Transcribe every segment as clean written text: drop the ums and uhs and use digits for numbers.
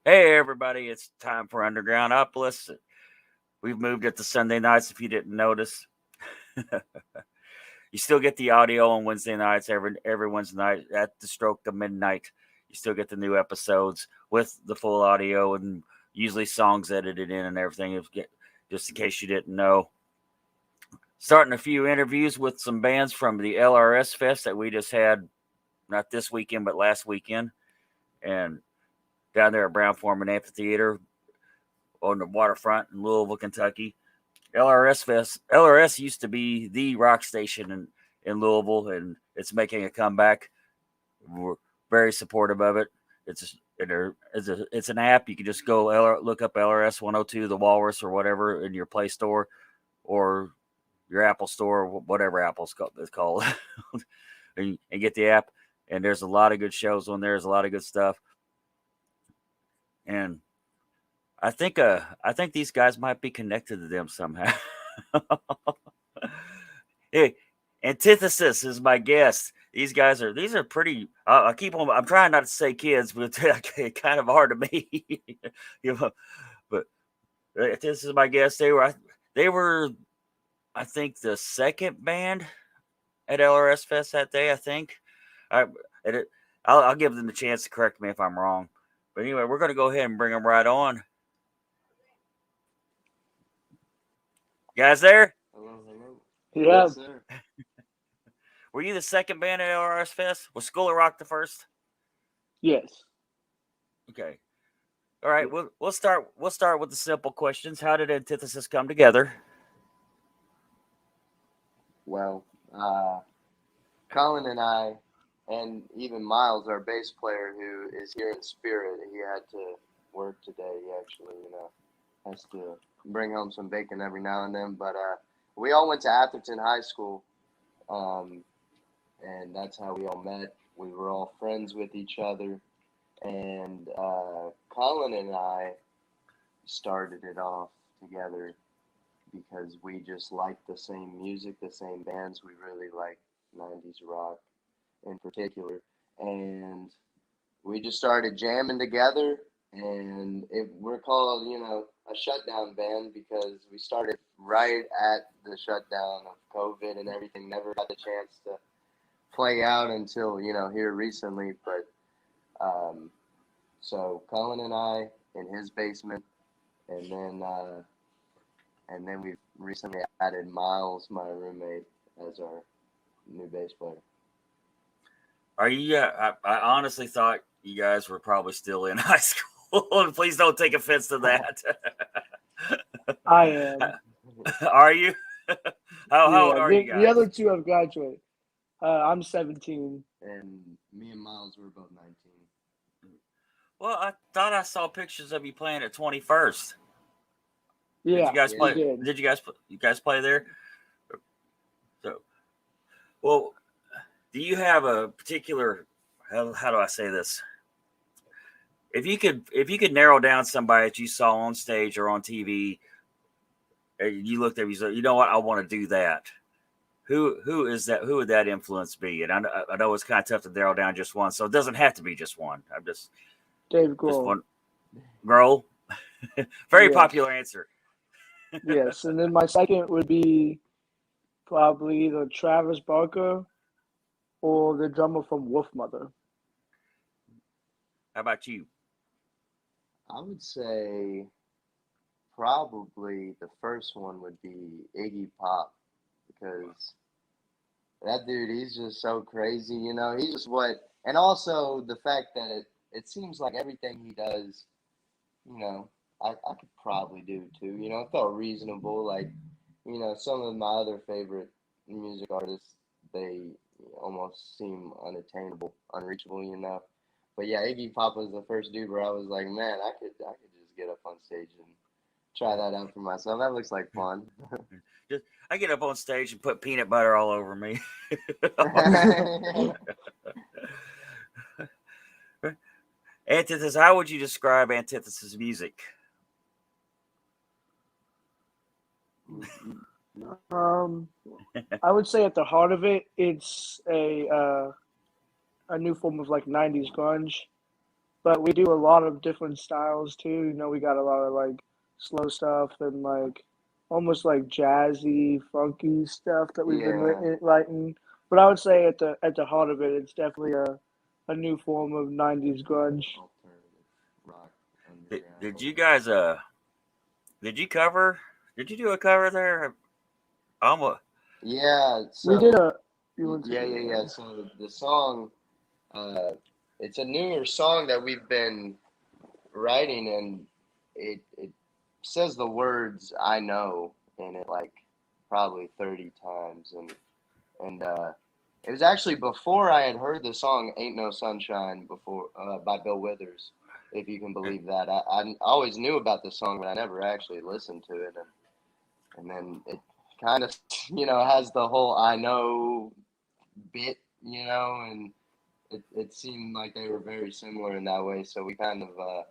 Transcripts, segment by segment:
Hey, everybody, it's time for Underground Uplist. We've moved it to Sunday nights if you didn't notice. You still get the audio on Wednesday nights, every Wednesday night at the stroke of midnight. You still get the new episodes with the full audio and usually songs edited in and everything, just in case you didn't know. Starting a few interviews with some bands from the LRS Fest that we just had, not this weekend, but last weekend. And down there at Brown Foreman Amphitheater on the waterfront in Louisville, Kentucky. LRS used to be the rock station in Louisville, and it's making a comeback. We're very supportive of it. It's an app. You can just go look up LRS 102, the Walrus, or whatever in your Play Store or your Apple Store, whatever Apple's called, and get the app. And there's a lot of good shows on there. There's a lot of good stuff. And I think these guys might be connected to them somehow. Hey, Antithesis is my guest. These are pretty. I keep on. I'm trying not to say kids, but it's kind of hard to me. But this is my guest. They were, I think, the second band at LRS Fest that day. I think. I'll give them the chance to correct me if I'm wrong. But anyway, we're going to go ahead and bring them right on. You guys there? Hello. Yeah. Yes, sir. Were you the second band at LRS Fest? Was School of Rock the first? Yes. Okay. All right. We'll start with the simple questions. How did Antithesis come together? Well, Colin and I, and even Miles, our bass player, who is here in spirit, he had to work today. He actually, has to bring home some bacon every now and then. But we all went to Atherton High School, and that's how we all met. We were all friends with each other, and Colin and I started it off together because we just liked the same music, the same bands. We really liked 90s rock in particular. And we just started jamming together. And we're called, a shutdown band because we started right at the shutdown of COVID and everything. Never got the chance to play out until, here recently. But so Colin and I in his basement, and then we've recently added Miles, my roommate, as our new bass player. Are you? I honestly thought you guys were probably still in high school. And please don't take offense to that. I am. Are you? How old are you guys? The other two have graduated. I'm 17. And me and Miles were both 19. Well, I thought I saw pictures of you playing at 21st. Yeah. Did you guys play? Did. Did you guys play there? So, well, do you have a particular? How do I say this? If you could narrow down somebody that you saw on stage or on TV, you looked at me, you know what, I want to do that. Who is that? Who would that influence be? And I know it's kind of tough to narrow down just one, so it doesn't have to be just one. I'm just Dave Grohl. Just one. Grohl. Very popular answer. Yes, and then my second would be probably either Travis Barker or the drummer from Wolfmother. How about you? I would say probably the first one would be Iggy Pop, because that dude, he's just so crazy, he's just and also the fact that it seems like everything he does, I could probably do too, it felt reasonable. Like, some of my other favorite music artists, they almost seem unattainable, unreachable, But yeah, Iggy Pop was the first dude where I was like, man, I could just get up on stage and try that out for myself. That looks like fun. I get up on stage and put peanut butter all over me. Antithesis, how would you describe Antithesis music? I would say at the heart of it, it's a new form of like 90s grunge. but we do a lot of different styles too. You know, we got a lot of like slow stuff and like almost like jazzy, funky stuff that we've been Yeah. writing. But I would say at the heart of it, it's definitely a new form of '90s grunge. Alternative rock Did underground. you guys did you cover? Did you do a cover there? Almost. Yeah. We did So a. You want to? yeah. So the song, uh, it's a newer song that we've been writing, and it says the words "I know" in it like probably 30 times, and it was actually before I had heard the song "Ain't No Sunshine" before by Bill Withers, if you can believe that. I always knew about the song, but I never actually listened to it, and then it kind of has the whole "I know" bit, and it seemed like they were very similar in that way. So we kind of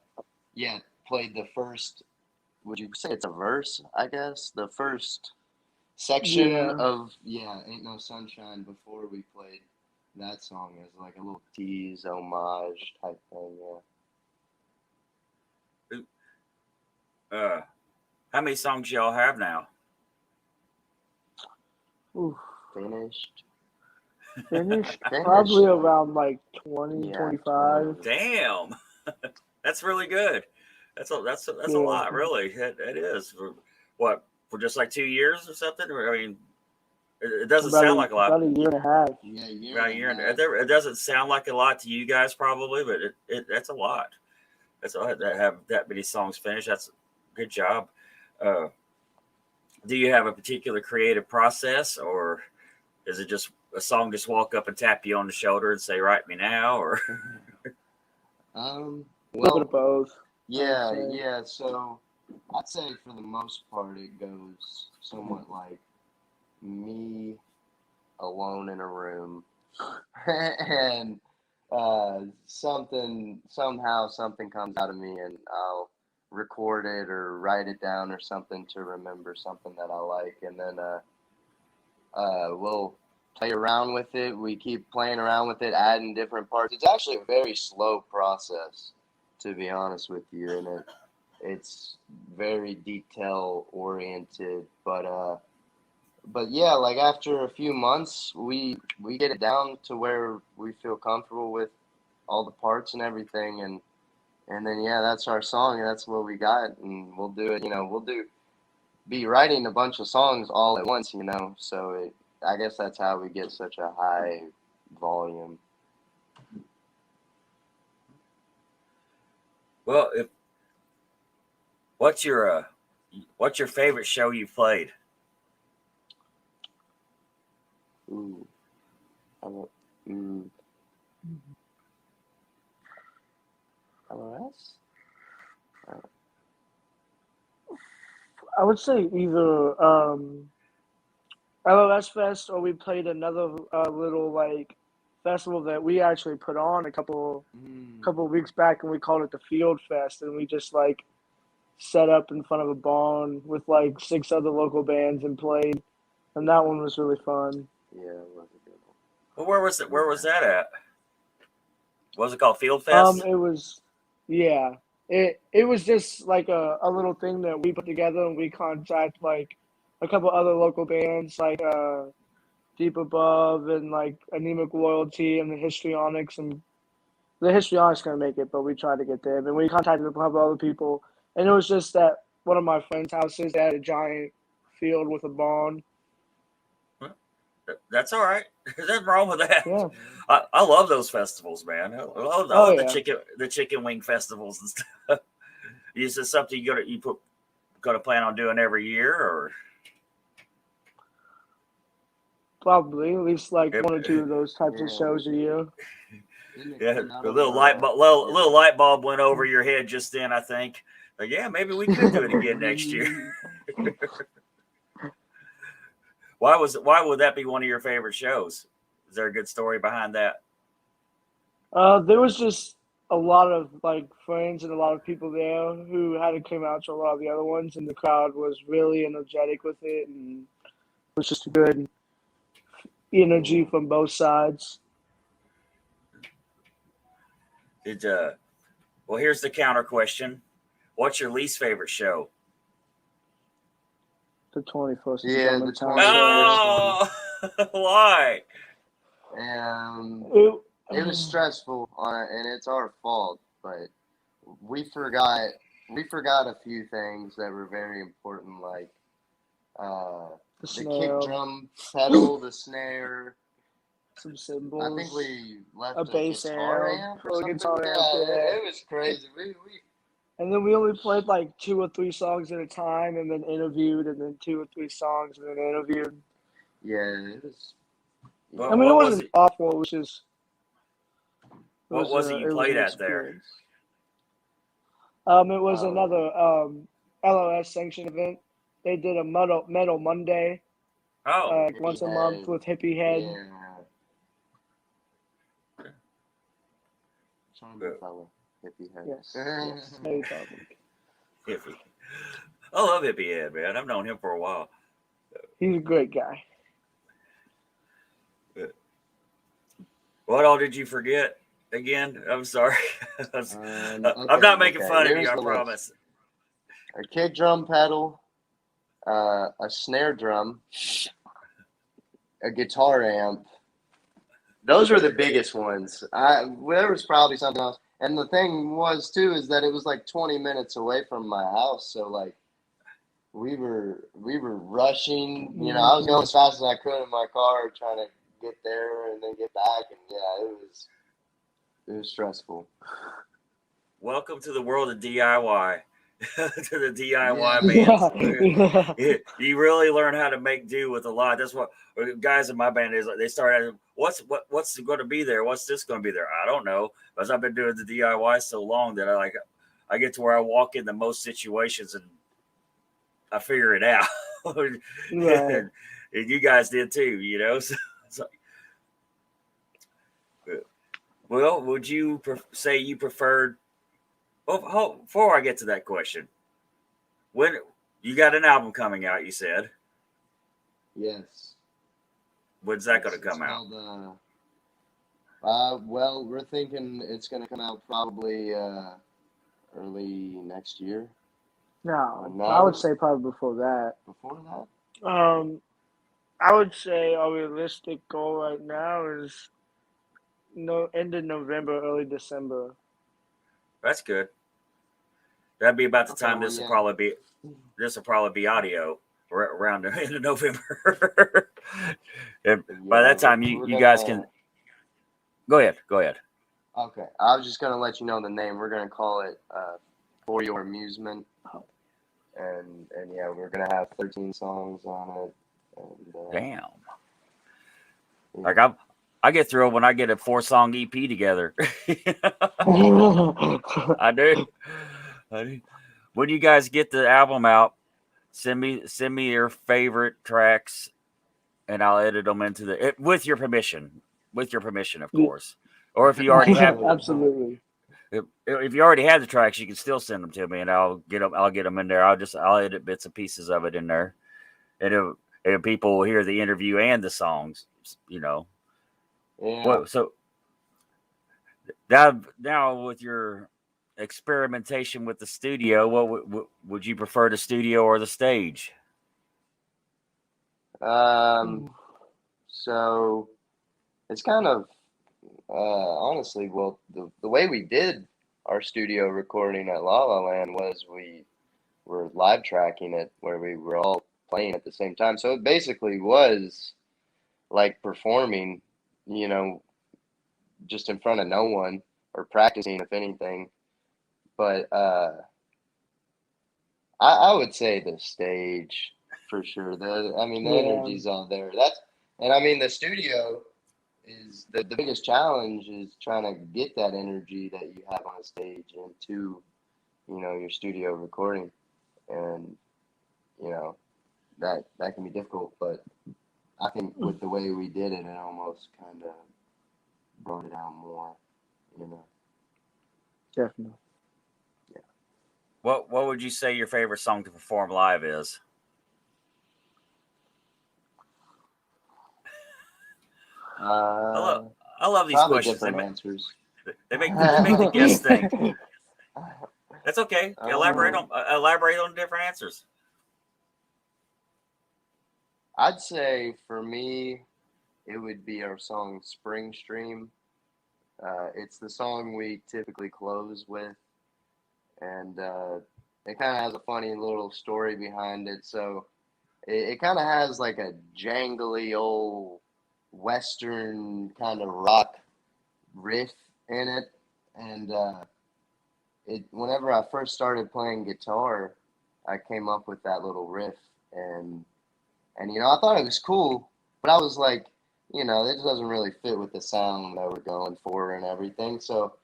yeah, played the first. Would you say it's a verse? I guess the first section Yeah. of "Ain't No Sunshine" before we played that song as like a little tease, homage type thing. How many songs y'all have now? Oof. Finished. Finished Finished. probably around like 20, Yeah, 25. 20. Damn, that's really good. That's a Yeah. lot, really. It is. What, for just like 2 years or something? I mean, it doesn't sound like a lot. About a year and a half. Yeah, About a year. It doesn't sound like a lot to you guys, probably, but that's a lot. That's a lot to have that many songs finished. That's a good job. Uh, do you have a particular creative process, or is it just a song just walk up and tap you on the shoulder and say, "Write me now"? Or A little bit Well, of both. yeah. So I'd say for the most part, it goes somewhat like me alone in a room, and somehow something comes out of me, and I'll record it or write it down or something to remember something that I like, and then we'll play around with it. We keep playing around with it, adding different parts. It's actually a very slow process, to be honest with you, and it's very detail oriented, but yeah, like after a few months, we get it down to where we feel comfortable with all the parts and everything, and then yeah, that's our song, and that's what we got, and we'll do it. Be writing a bunch of songs all at once, So I guess that's how we get such a high volume. well, if what's your favorite show you played? Ooh, I don't, LOS? I would say either LOS Fest, or we played another little like festival that we actually put on a couple of weeks back, and we called it the Field Fest, and we just like set up in front of a barn with like 6 other local bands and played, and that one was really fun. Yeah, it was a good one. Well, where was it? Where was that at? What was it called? Field Fest? It was, yeah, it was just like a little thing that we put together, and we contact like a couple other local bands like Deep Above and like Anemic Loyalty and the Histrionics, and the Histrionics gonna make it, but we tried to get them, and we contacted a couple other people, and it was just that one of my friends' houses, they had a giant field with a barn. That's all right. There's nothing wrong with that. Yeah. I love those festivals, man. I love yeah. the chicken wing festivals and stuff. Is this something you gonna plan on doing every year, or Probably at least like 1 or 2 of those types of Yeah. shows a year. yeah, a little light bulb went over your head just then, I think. Like, yeah, maybe we could do it again next year. Why would that be one of your favorite shows? Is there a good story behind that? There was just a lot of like friends and a lot of people there who hadn't come out to a lot of the other ones, and the crowd was really energetic with it, and it was just a good energy from both sides. Did Well, here's the counter question. What's your least favorite show? The 21st. Yeah, the 21st. Oh, why? It was stressful, and it's our fault. But we forgot a few things that were very important, like the kick drum pedal, the snare, some cymbals. I think we left a bass guitar amp or something. guitar amp, It was crazy. And then we only played like 2 or 3 songs at a time, and then interviewed, and then 2 or 3 songs, and then interviewed. Yeah, it was. I mean, it wasn't awful. It was just. What was it you played at there? It was another LOS sanctioned event. They did a metal Monday. Like once a month with Hippie Head. Yeah. Charming fellow, Hippie Head. Yes. Very charming. Hippie. I love Hippie Head, man. I've known him for a while. He's a great guy. What all did you forget again? I'm sorry. I'm not making fun of you, I promise. A kick drum pedal, a snare drum, a guitar amp. Those were the biggest ones. There was probably something else. And the thing was, too, is that it was like 20 minutes away from my house. So, like, we were rushing. You know, I was going as fast as I could in my car trying to get there and then get back. And, yeah, it was stressful. Welcome to the world of DIY. To the DIY bands. You really learn how to make do with a lot. That's what guys in my band is. They start what's going to be there? What's this going to be there? I don't know, because I've been doing the DIY so long that I get to where I walk into most situations and I figure it out. And you guys did too, you know. So, well, would you say you preferred? Well, before I get to that question, when you got an album coming out, you said. Yes. When's that going to come out? Well, we're thinking it's going to come out probably early next year. No, I would say probably before that. Before that? I would say a realistic goal right now is end of November, early December. That's good. That'd be about the time this will probably be audio around the end of November. And by that time, you guys can go ahead. Okay, I was just gonna let you know the name. We're gonna call it For Your Amusement, and yeah, we're gonna have 13 songs on it. And, damn. Like I get thrilled when I get a 4-song EP together. I do. When you guys get the album out, send me your favorite tracks, and I'll edit them into with your permission, of course. Or if you already have, absolutely. If you already have the tracks, you can still send them to me, and I'll get them in there. I'll edit bits and pieces of it in there, and people will hear the interview and the songs, you know. Yeah. So now with your experimentation with the studio, what would you prefer, the studio or the stage? So it's kind of honestly, well, the way we did our studio recording at La La Land was we were live tracking it, where we were all playing at the same time. So it basically was like performing, you know, just in front of no one, or practicing, if anything. But I would say the stage for sure. The energy's all there. The studio is the biggest challenge is trying to get that energy that you have on a stage into, you know, your studio recording, and you know that can be difficult. But I think with the way we did it, it almost kind of brought it out more, you know. Definitely. Yeah. What would you say your favorite song to perform live is? I love these questions. Different answers. They make the guests think. That's okay. Elaborate on different answers. I'd say for me, it would be our song Spring Stream. It's the song we typically close with, and it kind of has a funny little story behind it. So it kind of has like a jangly old Western kind of rock riff in it, and whenever I first started playing guitar, I came up with that little riff, and I thought it was cool, but I was like, it doesn't really fit with the sound that we're going for and everything. So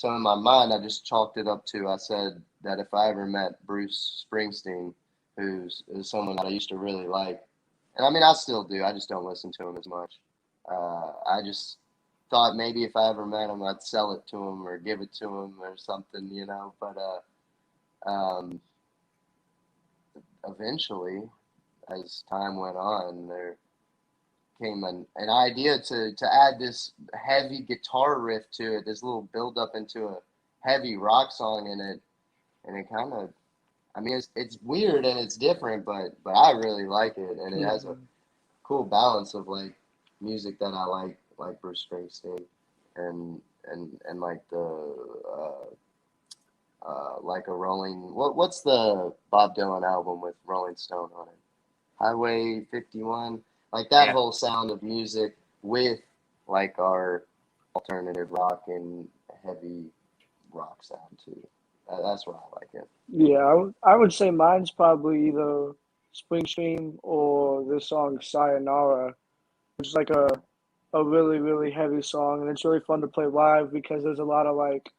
in my mind, I just chalked it up to, I said that if I ever met Bruce Springsteen, who's someone that I used to really like, and I mean, I still do, I just don't listen to him as much. I just thought maybe if I ever met him, I'd sell it to him or give it to him or something, but eventually, as time went on, there came an idea to add this heavy guitar riff to it, this little build up into a heavy rock song in it, and it kind of, I mean, it's weird and it's different, but I really like it, and it has a cool balance of like music that I like Bruce Springsteen, and like the like a Rolling, what's the Bob Dylan album with Rolling Stone on it? Highway 51, like that whole sound of music with like our alternative rock and heavy rock sound too. That's why I like it. Yeah, I would say mine's probably either Springstream or the song Sayonara, which is like a really, really heavy song, and it's really fun to play live because there's a lot of like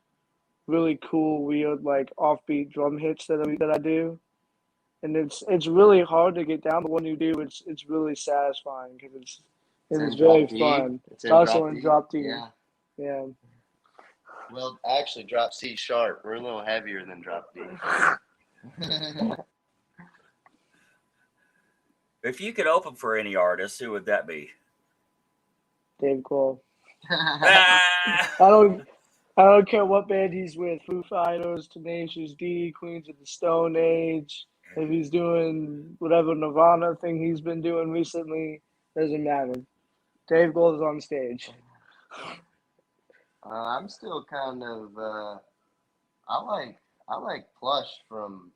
really cool, weird, like offbeat drum hits that I do. And it's really hard to get down, but when you do, it's really satisfying because it's very fun. It's also in drop D. Yeah. Well, actually, drop C sharp. We're a little heavier than drop D. If you could open for any artist, who would that be? Dave Grohl. I don't care what band he's with. Foo Fighters, Tenacious D, Queens of the Stone Age. If he's doing whatever Nirvana thing he's been doing recently, doesn't matter. Dave Grohl is on stage. I'm still kind of I like Plush from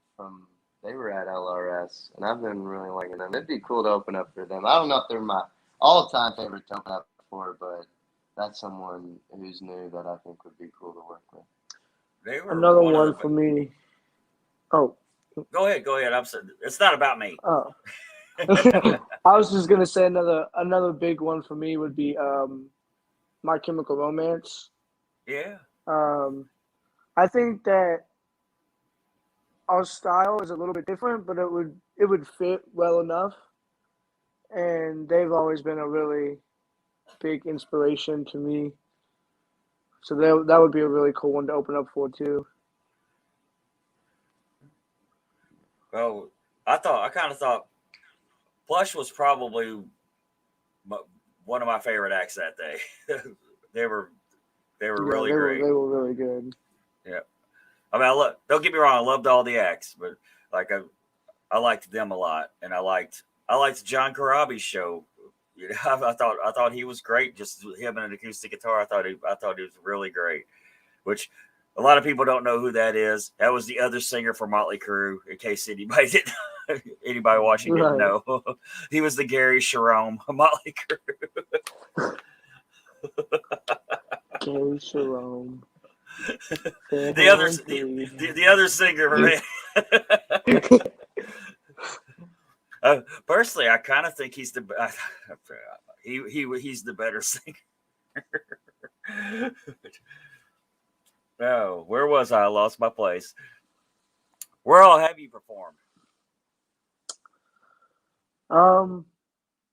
they were at LRS, and I've been really liking them. It'd be cool to open up for them. I don't know if they're my all-time favorite to open up for, but that's someone who's new that I think would be cool to work with. They were another one for me. Oh. Go ahead. I'm sorry. It's not about me. Oh. I was just gonna say another big one for me would be My Chemical Romance. Yeah. I think that our style is a little bit different, but it would fit well enough. And they've always been a really big inspiration to me. So that would be a really cool one to open up for too. Well, I kind of thought Plush was probably one of my favorite acts that day. they were really great. They were really good. Yeah. I mean, don't get me wrong, I loved all the acts, but like I liked them a lot, and I liked John Corabi's show. You know, I thought he was great. Just him and an acoustic guitar, I thought he was really great. Which a lot of people don't know who that is. That was the other singer for Motley Crue. In case anybody watching didn't know, he was the Gary Cherome of Motley Crue. Gary Cherome. The other singer. Personally, I kind of think he's the he's the better singer. No, where was I? I lost my place. Where all have you performed?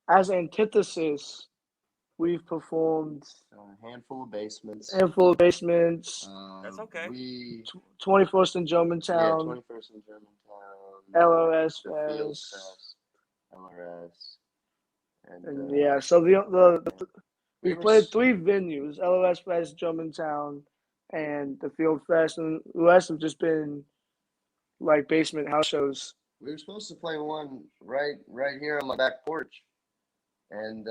As Antithesis, we've performed a handful of basements. That's okay. 21st in Germantown. Yeah, 21st in Germantown. LRS Fest. LRS. And yeah, so we played 3 venues: LRS Fest, Germantown, and the Field Fest, and the rest have just been like basement house shows? We were supposed to play one right here on my back porch, and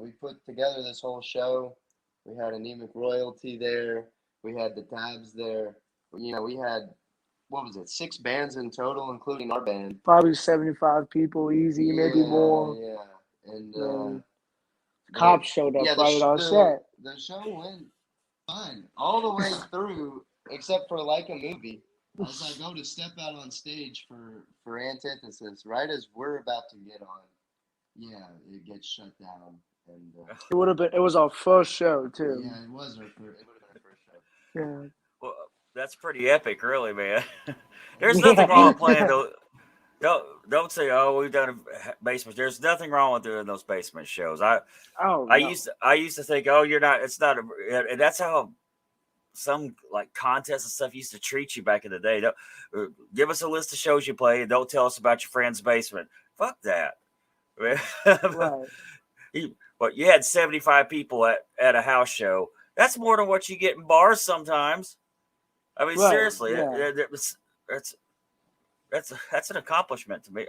we put together this whole show. We had anemic royalty there. We had the Tabs there. We had, what was it, 6 bands in total, including our band. Probably 75 people, easy, maybe more. Yeah. And Cops showed up yeah, right at our set. the show went fine all the way through, except for like a movie. As I go to step out on stage for Antithesis, right as we're about to get on, yeah, it gets shut down. And It was our first show too. yeah, it was it would have been our first show. Yeah. Well, that's pretty epic, really, man. There's nothing wrong with playing those. Don't say, oh, we've done a basement. There's nothing wrong with doing those basement shows. I used to think, oh, you're not. It's not, and that's how some like contests and stuff used to treat you back in the day. Give us a list of shows you play and don't tell us about your friend's basement. Fuck that. Right. But you had 75 people at a house show. That's more than what you get in bars sometimes. I mean, seriously, yeah. that's an accomplishment to me.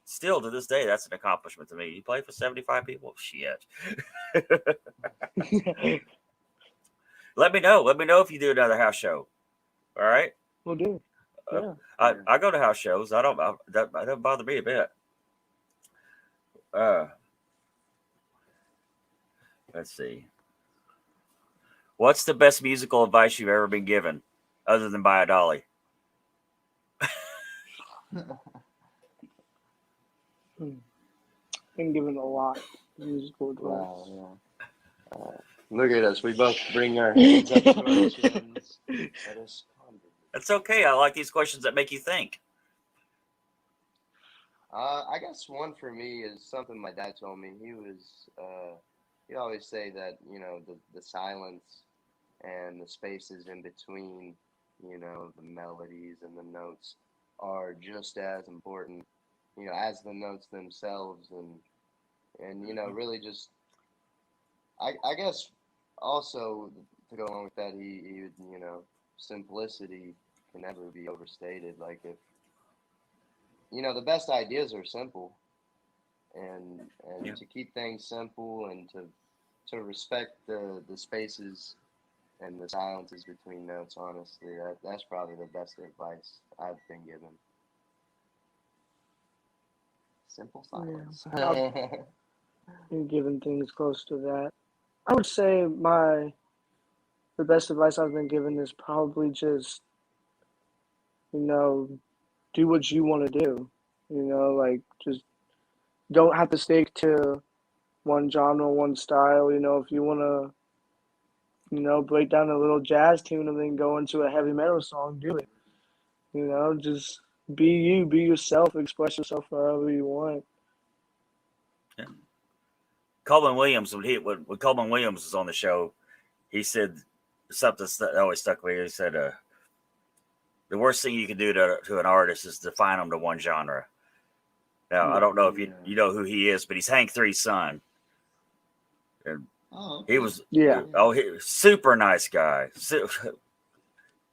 Still to this day, that's an accomplishment to me. You play for 75 people? Shit. Let me know. Let me know if you do another house show. All right? We'll do. Yeah. I go to house shows. That doesn't bother me a bit. Let's see. What's the best musical advice you've ever been given, other than buy a dolly? Been given a lot of musical advice. Wow, yeah. Look at us. We both bring our hands up to our chins. That's okay. I like these questions that make you think. I guess one for me is something my dad told me. He'd always say that, the silence and the spaces in between, the melodies and the notes are just as important, as the notes themselves. And really just, I guess also to go along with that, he simplicity can never be overstated. Like if, the best ideas are simple, and to keep things simple and to respect the spaces and the silences between notes. Honestly, that's probably the best advice I've been given. Simple silence. Yeah. Been given things close to that. I would say the best advice I've been given is probably just, do what you want to do. Like just don't have to stick to one genre, one style. If you want to, break down a little jazz tune and then go into a heavy metal song, do it. Just be you, be yourself, express yourself however you want. Yeah. Coleman Williams, when Coleman Williams was on the show, he said something that always stuck with me. He said, the worst thing you can do to an artist is define them to one genre. Now, I don't know if you know who he is, but he's Hank Three's son. And he was super nice guy.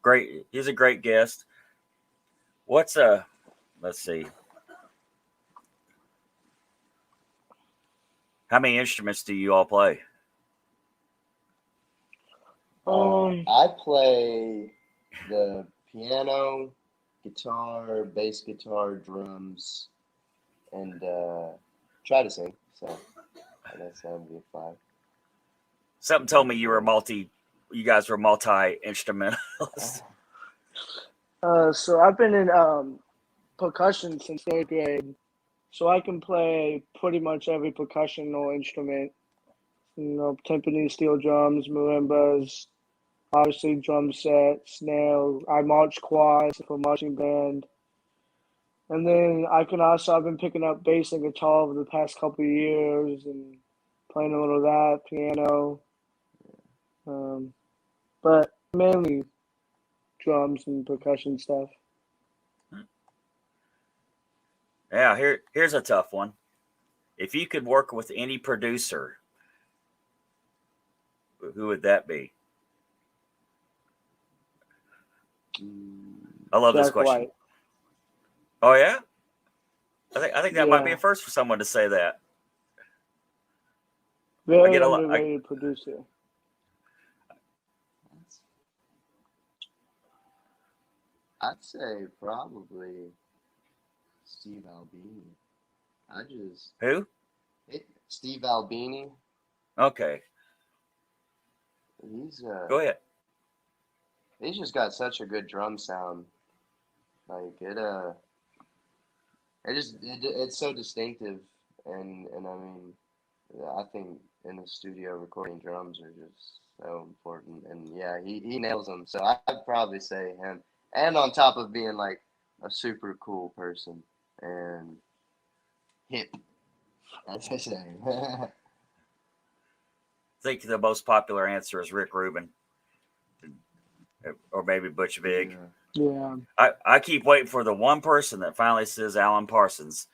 Great. He's a great guest. Let's see. How many instruments do you all play? I play the piano, guitar, bass guitar, drums, and try to sing. So I guess that would be a 5. Something told me you guys were multi-instrumentalists. So I've been in percussion since 3rd grade. So I can play pretty much every percussional instrument. Timpani, steel drums, marimbas, obviously drum set, snare. I march quads for marching band. And then I've been picking up bass and guitar over the past couple of years and playing a little of that, piano. But mainly drums and percussion stuff. Yeah, here's a tough one. If you could work with any producer, who would that be? I love this question. Oh yeah, I think that might be Yeah. a first for someone to say that. Very get a lot- underrated producer. I'd say probably Steve Albini. Who? Steve Albini. Okay, He's go ahead. he's just got such a good drum sound. Like it's so distinctive, and I mean, I think in the studio recording drums are just so important, and yeah, he nails them. So I'd probably say him. And on top of being like a super cool person and hip, as I say. I think the most popular answer is Rick Rubin, or maybe Butch Vig. Yeah. I keep waiting for the one person that finally says Alan Parsons.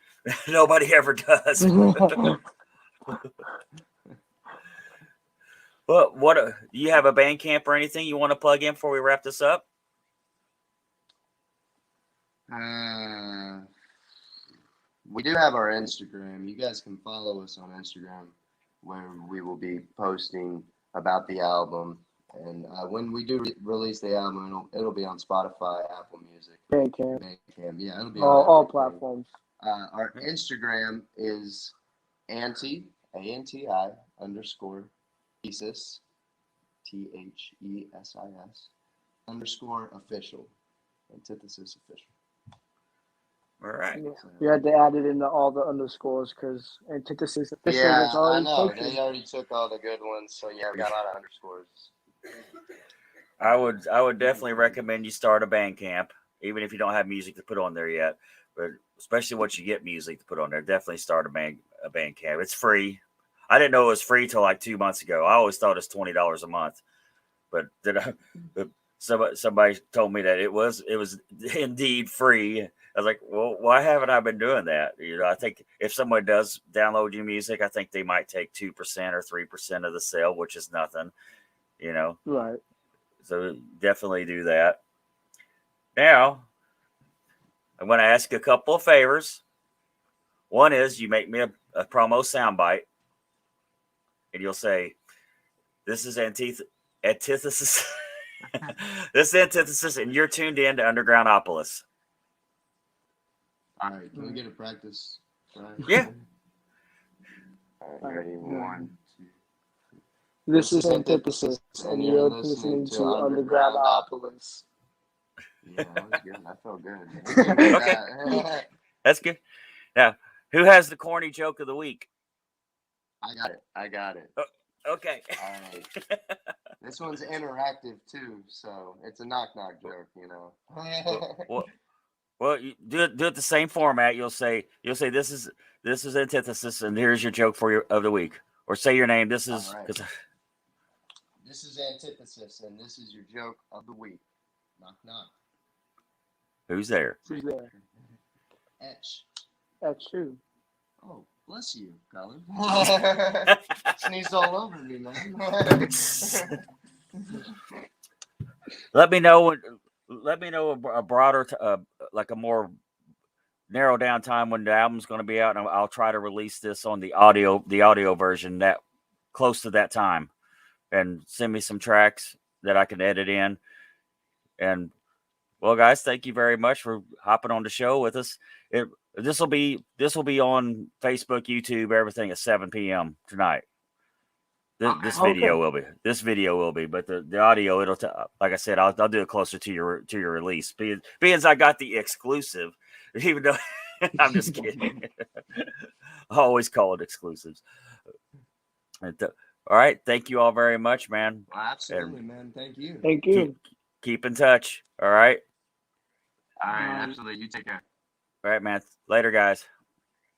Nobody ever does. Well, do you have a band camp or anything you want to plug in before we wrap this up? We do have our Instagram. You guys can follow us on Instagram, where we will be posting about the album. And when we do release the album, it'll be on Spotify, Apple Music, Bandcamp. Yeah, it'll be all on platforms. Our Instagram is ANTI _ thesis, THESIS _ official, Antithesis official. All right. Yeah. You had to add it into all the underscores because Antithesis official was I already know. taken. They already took all the good ones, so yeah, we got a lot of underscores. I would definitely recommend you start a band camp, even if you don't have music to put on there yet. But especially once you get music to put on there, definitely start a band camp. It's free. I didn't know it was free till like 2 months ago. I always thought it was $20 a month, but somebody told me that it was indeed free. I was like, well, why haven't I been doing that? I think if someone does download your music, I think they might take 2% or 3% of the sale, which is nothing. Right. So definitely do that. Now, I'm going to ask you a couple of favors. One is you make me a promo soundbite, and you'll say, "This is Antithesis." This is Antithesis, and you're tuned in to Undergroundopolis. All right, can we get a practice? Yeah. All right, ready? 1, 2. This is Antithesis, and you're listening to Undergroundopolis. Yeah, that was good. I felt good. Okay. That's good. Now, who has the corny joke of the week? I got it. Okay. All right. This one's interactive too, so it's a knock-knock joke, Well, you do it the same format. You'll say this is Antithesis, and here's your joke of the week, or say your name. This is right. This is Antithesis, and this is your joke of the week. Knock knock. Who's there? Who's there? Etch. That's true. Oh, bless you, Colin. Sneezed all over me, man. Let me know a broader, like a more narrow down time when the album's going to be out, and I'll try to release this on the audio version that close to that time, and send me some tracks that I can edit in. And well, guys, thank you very much for hopping on the show with us. This will be on Facebook, YouTube, everything at 7 p.m. tonight. This video will be, but the audio, like I said, I'll do it closer to your release. Being I got the exclusive, even though I'm just kidding. I always call it exclusives. All right, thank you all very much, man. Absolutely, man. Thank you. Thank you. Keep in touch. All right. All right, absolutely. You take care. All right, man. Later, guys.